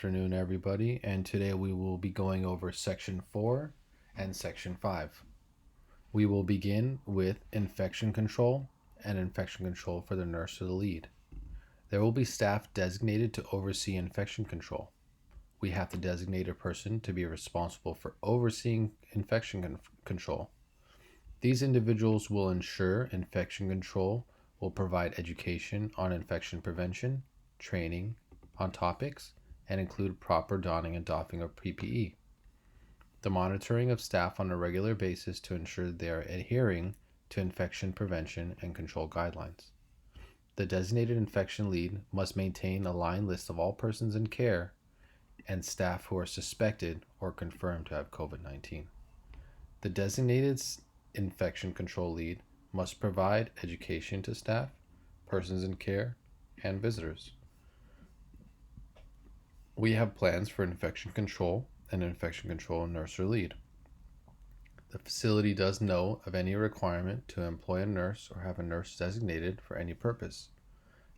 Afternoon, everybody, and today we will be going over Section 4 and Section 5. We will begin with infection control and infection control for the nurse or the lead. There will be staff designated to oversee infection control. We have to designate a person to be responsible for overseeing infection control. These individuals will ensure infection control, will provide education on infection prevention, training on topics, and include proper donning and doffing of PPE. The monitoring of staff on a regular basis to ensure they are adhering to infection prevention and control guidelines. The designated infection lead must maintain a line list of all persons in care and staff who are suspected or confirmed to have COVID-19. The designated infection control lead must provide education to staff, persons in care, and visitors. We have plans for infection control and infection control nurse or lead. The facility does know of any requirement to employ a nurse or have a nurse designated for any purpose.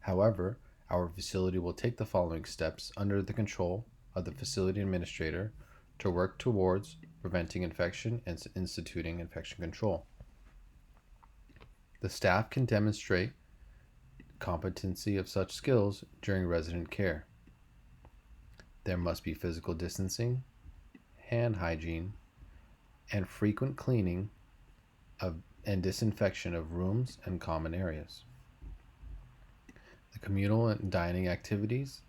However, our facility will take the following steps under the control of the facility administrator to work towards preventing infection and instituting infection control. The staff can demonstrate competency of such skills during resident care. There must be physical distancing, hand hygiene, and frequent cleaning and disinfection of rooms and common areas. The communal and dining activities,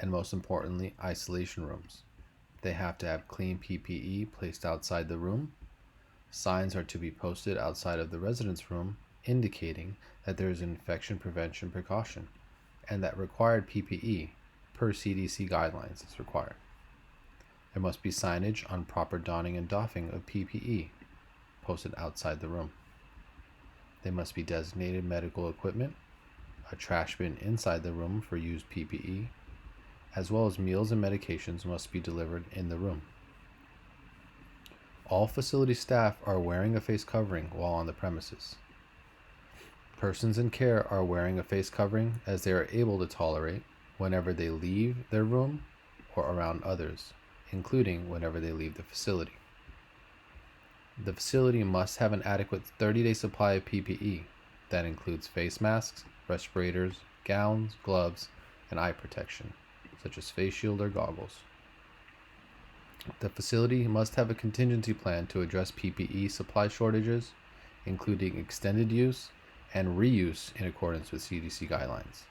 and most importantly, isolation rooms. They have to have clean PPE placed outside the room. Signs are to be posted outside of the residence room indicating that there is an infection prevention precaution and that required PPE per CDC guidelines is required. There must be signage on proper donning and doffing of PPE posted outside the room. There must be designated medical equipment, a trash bin inside the room for used PPE, as well as meals and medications must be delivered in the room. All facility staff are wearing a face covering while on the premises. Persons in care are wearing a face covering as they are able to tolerate whenever they leave their room or around others, including whenever they leave the facility. The facility must have an adequate 30-day supply of PPE that includes face masks, respirators, gowns, gloves, and eye protection, such as face shield or goggles. The facility must have a contingency plan to address PPE supply shortages, including extended use and reuse in accordance with CDC guidelines.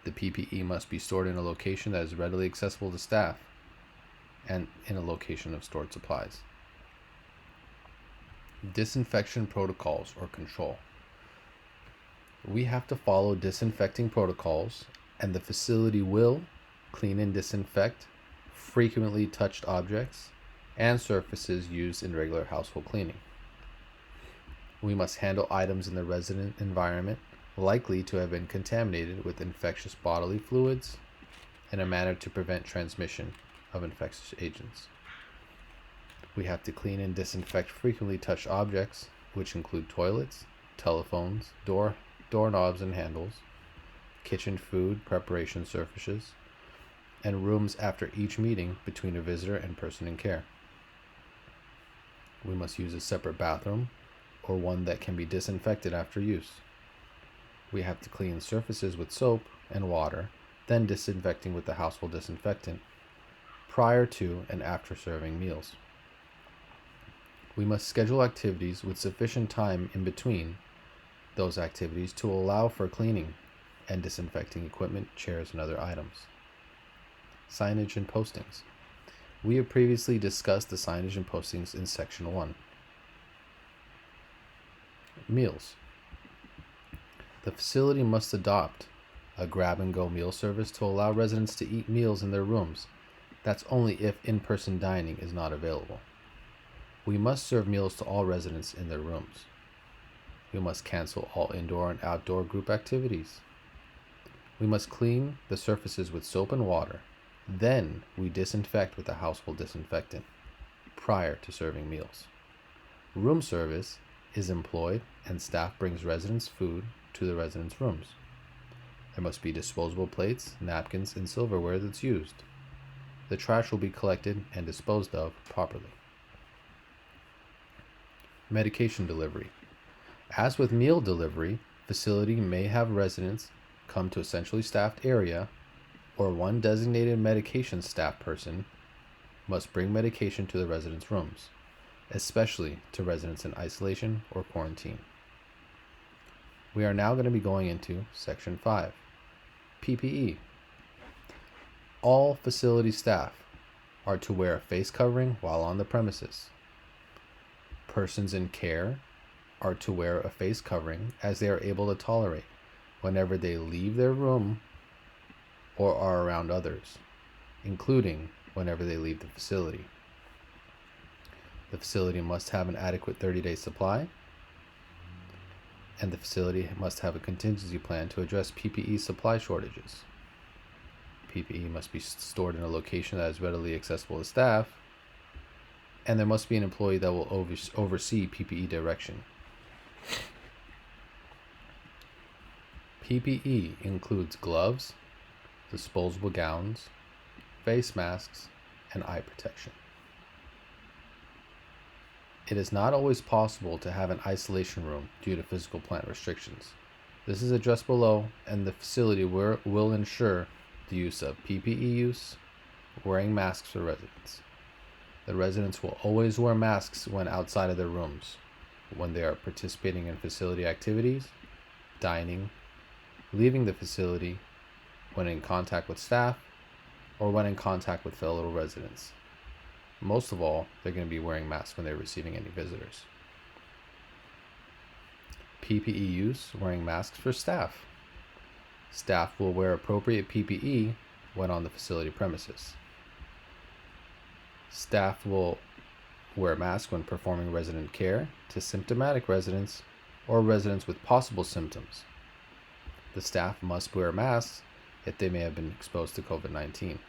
The PPE must be stored in a location that is readily accessible to staff and in a location of stored supplies. Disinfection protocols or control. We have to follow disinfecting protocols, and the facility will clean and disinfect frequently touched objects and surfaces used in regular household cleaning. We must handle items in the resident environment likely to have been contaminated with infectious bodily fluids in a manner to prevent transmission of infectious agents. We have to clean and disinfect frequently touched objects, which include toilets, telephones, doorknobs and handles, kitchen food preparation surfaces, and rooms after each meeting between a visitor and person in care. We must use a separate bathroom or one that can be disinfected after use. We have to clean surfaces with soap and water, then disinfecting with the household disinfectant prior to and after serving meals. We must schedule activities with sufficient time in between those activities to allow for cleaning and disinfecting equipment, chairs, and other items. Signage and postings. We have previously discussed the signage and postings in Section 1. Meals. The facility must adopt a grab-and-go meal service to allow residents to eat meals in their rooms. That's only if in-person dining is not available. We must serve meals to all residents in their rooms. We must cancel all indoor and outdoor group activities. We must clean the surfaces with soap and water. Then we disinfect with a household disinfectant prior to serving meals. Room service is employed and staff brings residents' food to the residents' rooms. There must be disposable plates, napkins, and silverware that's used. the trash will be collected and disposed of properly. Medication delivery. As with meal delivery, facility may have residents come to a centrally staffed area, or one designated medication staff person must bring medication to the residents' rooms, especially to residents in isolation or quarantine. We are now going to be going into Section 5, PPE. All facility staff are to wear a face covering while on the premises. Persons in care are to wear a face covering as they are able to tolerate whenever they leave their room or are around others, including whenever they leave the facility. The facility must have an adequate 30-day supply, and the facility must have a contingency plan to address PPE supply shortages. PPE must be stored in a location that is readily accessible to staff, and there must be an employee that will oversee PPE direction. PPE includes gloves, disposable gowns, face masks, and eye protection. It is not always possible to have an isolation room due to physical plant restrictions. This is addressed below, and the facility will ensure the use of PPE use, wearing masks for residents. The residents will always wear masks when outside of their rooms, when they are participating in facility activities, dining, leaving the facility, when in contact with staff, or when in contact with fellow residents. Most of all, they're going to be wearing masks when they're receiving any visitors. PPE use, wearing masks for staff. Staff will wear appropriate PPE when on the facility premises. Staff will wear masks when performing resident care to symptomatic residents or residents with possible symptoms. The staff must wear masks if they may have been exposed to COVID-19.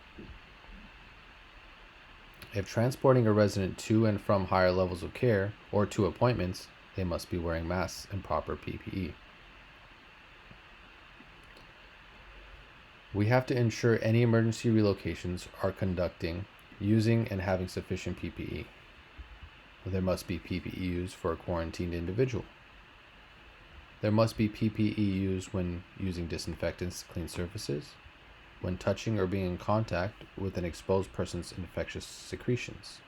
If transporting a resident to and from higher levels of care or to appointments, they must be wearing masks and proper PPE. We have to ensure any emergency relocations are conducting, using, and having sufficient PPE. There must be PPE used for a quarantined individual. There must be PPE used when using disinfectants to clean surfaces, when touching or being in contact with an exposed person's infectious secretions.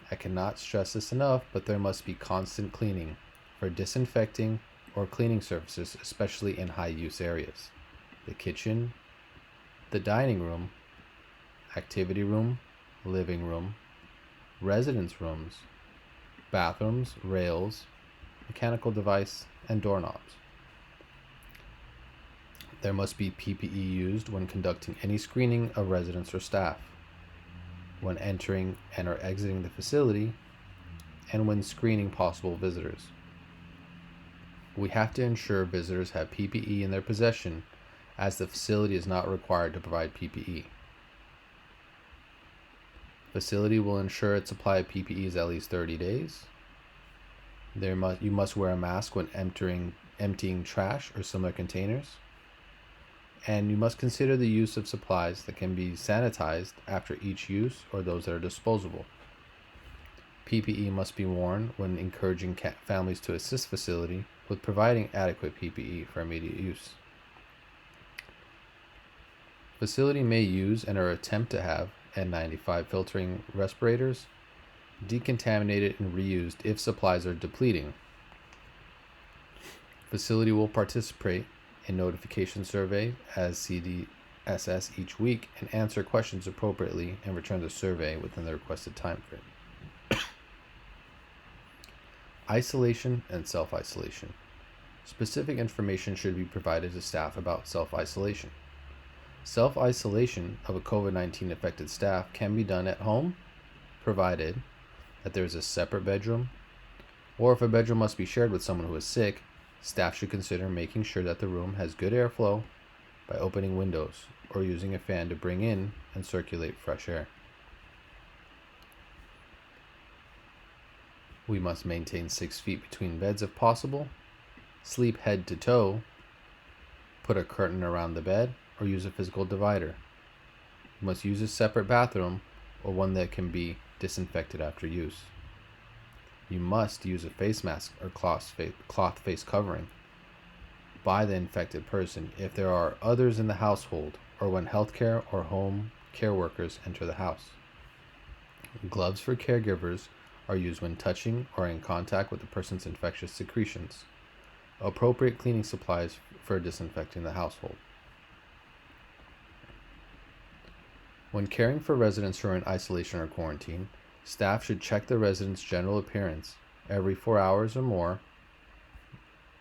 I cannot stress this enough, but there must be constant cleaning for disinfecting or cleaning surfaces, especially in high-use areas. The kitchen, the dining room, activity room, living room, residence rooms, bathrooms, rails, mechanical device, and doorknobs. There must be PPE used when conducting any screening of residents or staff, when entering and or exiting the facility, and when screening possible visitors. We have to ensure visitors have PPE in their possession, as the facility is not required to provide PPE. Facility will ensure its supply of PPE is at least 30 days. You must wear a mask when emptying trash or similar containers. And you must consider the use of supplies that can be sanitized after each use or those that are disposable. PPE must be worn when encouraging families to assist facility with providing adequate PPE for immediate use. Facility may use and or attempt to have N95 filtering respirators decontaminated and reused if supplies are depleting. Facility will participate in notification survey as CDSS each week and answer questions appropriately and return the survey within the requested time frame. Isolation and self-isolation. Specific information should be provided to staff about self-isolation. Self-isolation of a COVID-19 affected staff can be done at home, provided that there is a separate bedroom, or if a bedroom must be shared with someone who is sick, staff should consider making sure that the room has good airflow by opening windows or using a fan to bring in and circulate fresh air. We must maintain 6 feet between beds if possible, sleep head to toe, put a curtain around the bed, or use a physical divider. You must use a separate bathroom or one that can be disinfected after use. You must use a face mask or cloth face covering by the infected person if there are others in the household or when healthcare or home care workers enter the house. Gloves for caregivers are used when touching or in contact with the person's infectious secretions. Appropriate cleaning supplies for disinfecting the household. When caring for residents who are in isolation or quarantine, staff should check the resident's general appearance every 4 hours or more,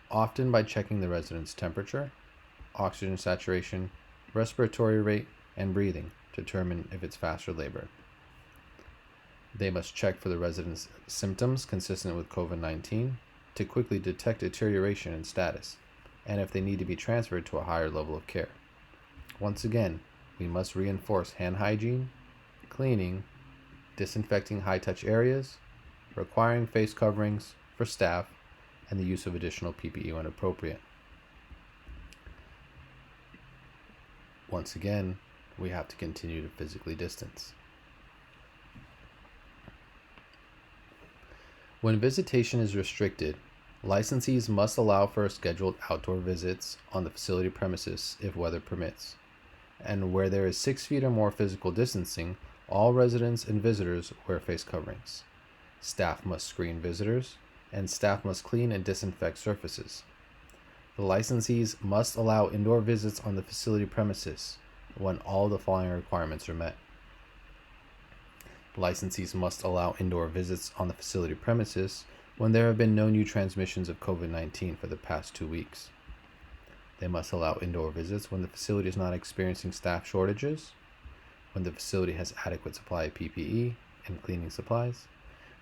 often by checking the resident's temperature, oxygen saturation, respiratory rate, and breathing to determine if it's fast or labor. They must check for the resident's symptoms consistent with COVID-19 to quickly detect deterioration in status, and if they need to be transferred to a higher level of care. Once again, we must reinforce hand hygiene, cleaning, disinfecting high-touch areas, requiring face coverings for staff, and the use of additional PPE when appropriate. Once again, we have to continue to physically distance. When visitation is restricted, licensees must allow for scheduled outdoor visits on the facility premises if weather permits. And where there is 6 feet or more physical distancing, all residents and visitors wear face coverings. Staff must screen visitors, and staff must clean and disinfect surfaces. The licensees must allow indoor visits on the facility premises when all the following requirements are met. Licensees must allow indoor visits on the facility premises when there have been no new transmissions of COVID-19 for the past 2 weeks. They must allow indoor visits when the facility is not experiencing staff shortages, when the facility has adequate supply of PPE and cleaning supplies,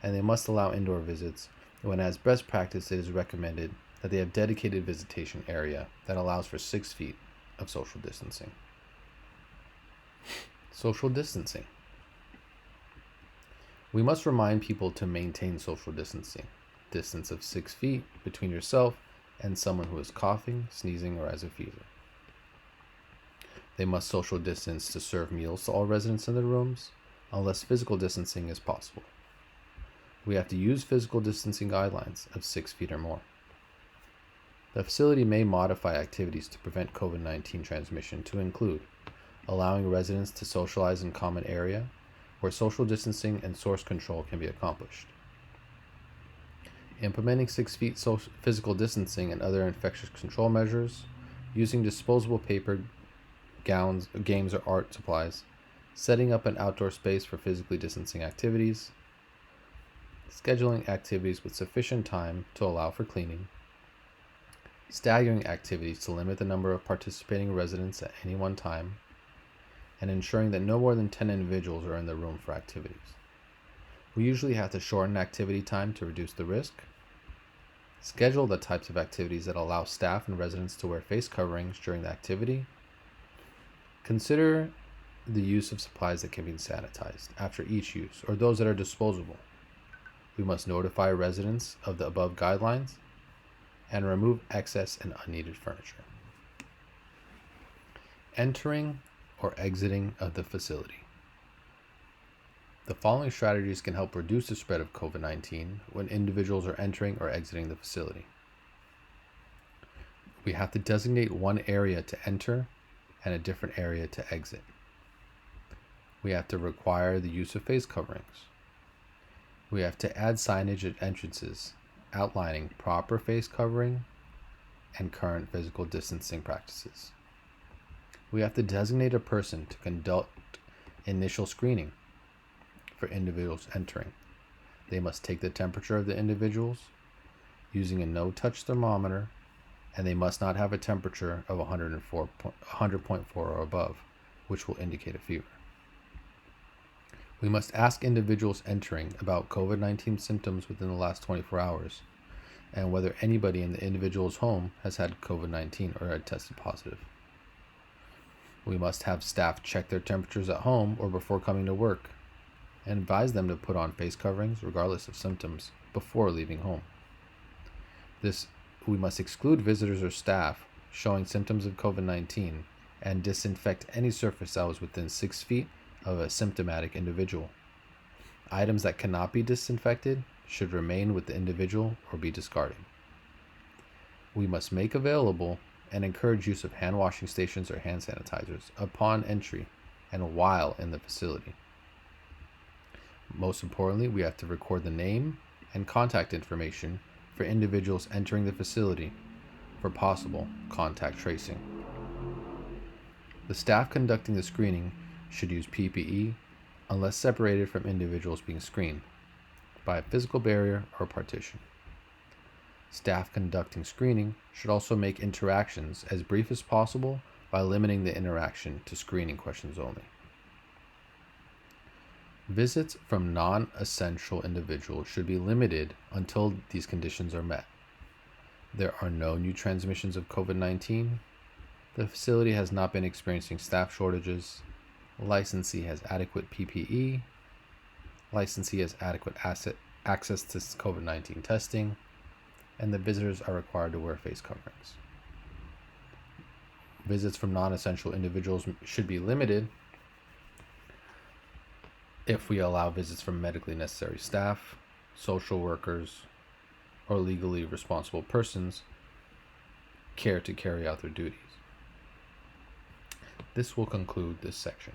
and they must allow indoor visits when, as best practice, it is recommended that they have dedicated visitation area that allows for 6 feet of social distancing. Social distancing. We must remind people to maintain social distancing, distance of 6 feet between yourself and someone who is coughing, sneezing, or has a fever. They must social distance to serve meals to all residents in their rooms, unless physical distancing is possible. We have to use physical distancing guidelines of 6 feet or more. The facility may modify activities to prevent COVID-19 transmission to include allowing residents to socialize in common area where social distancing and source control can be accomplished. Implementing 6 feet physical distancing and other infectious control measures, using disposable paper, gowns, games, or art supplies, setting up an outdoor space for physically distancing activities, scheduling activities with sufficient time to allow for cleaning, staggering activities to limit the number of participating residents at any one time, and ensuring that no more than 10 individuals are in the room for activities. We usually have to shorten activity time to reduce the risk, schedule the types of activities that allow staff and residents to wear face coverings during the activity, consider the use of supplies that can be sanitized after each use or those that are disposable. We must notify residents of the above guidelines and remove excess and unneeded furniture. Entering or exiting of the facility. The following strategies can help reduce the spread of COVID-19 when individuals are entering or exiting the facility. We have to designate one area to enter and a different area to exit. We have to require the use of face coverings. We have to add signage at entrances outlining proper face covering and current physical distancing practices. We have to designate a person to conduct initial screening for individuals entering. They must take the temperature of the individuals using a no-touch thermometer, and they must not have a temperature of 100.4 or above, which will indicate a fever. We must ask individuals entering about COVID-19 symptoms within the last 24 hours and whether anybody in the individual's home has had COVID-19 or had tested positive. We must have staff check their temperatures at home or before coming to work and advise them to put on face coverings regardless of symptoms before leaving home. We must exclude visitors or staff showing symptoms of COVID-19 and disinfect any surface that was within 6 feet of a symptomatic individual. Items that cannot be disinfected should remain with the individual or be discarded. We must make available and encourage use of hand washing stations or hand sanitizers upon entry and while in the facility. Most importantly, we have to record the name and contact information for individuals entering the facility for possible contact tracing. The staff conducting the screening should use PPE unless separated from individuals being screened by a physical barrier or partition. Staff conducting screening should also make interactions as brief as possible by limiting the interaction to screening questions only. Visits from non-essential individuals should be limited until these conditions are met. There are no new transmissions of COVID-19. The facility has not been experiencing staff shortages. Licensee has adequate PPE. Licensee has adequate access to COVID-19 testing. And the visitors are required to wear face coverings. Visits from non-essential individuals should be limited if we allow visits from medically necessary staff, social workers, or legally responsible persons care to carry out their duties. This will conclude this section.